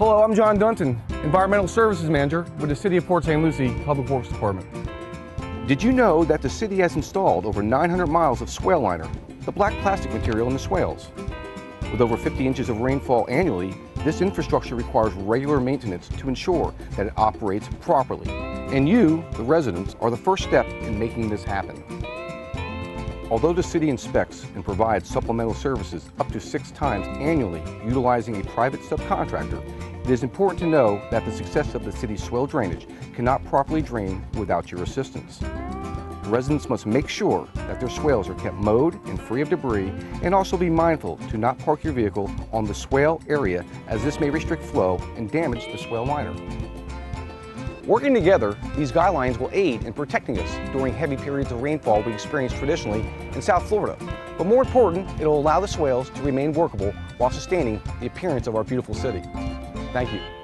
Hello, I'm John Dunton, Environmental Services Manager with the City of Port St. Lucie Public Works Department. Did you know that the city has installed over 900 miles of swale liner, the black plastic material in the swales? With over 50 inches of rainfall annually, this infrastructure requires regular maintenance to ensure that it operates properly. And you, the residents, are the first step in making this happen. Although the city inspects and provides supplemental services up to 6 times annually utilizing a private subcontractor, it is important to know that the success of the city's swale drainage cannot properly drain without your assistance. Residents must make sure that their swales are kept mowed and free of debris, and also be mindful to not park your vehicle on the swale area, as this may restrict flow and damage the swale liner. Working together, these guidelines will aid in protecting us during heavy periods of rainfall we experience traditionally in South Florida. But more important, it will allow the swales to remain workable while sustaining the appearance of our beautiful city. Thank you.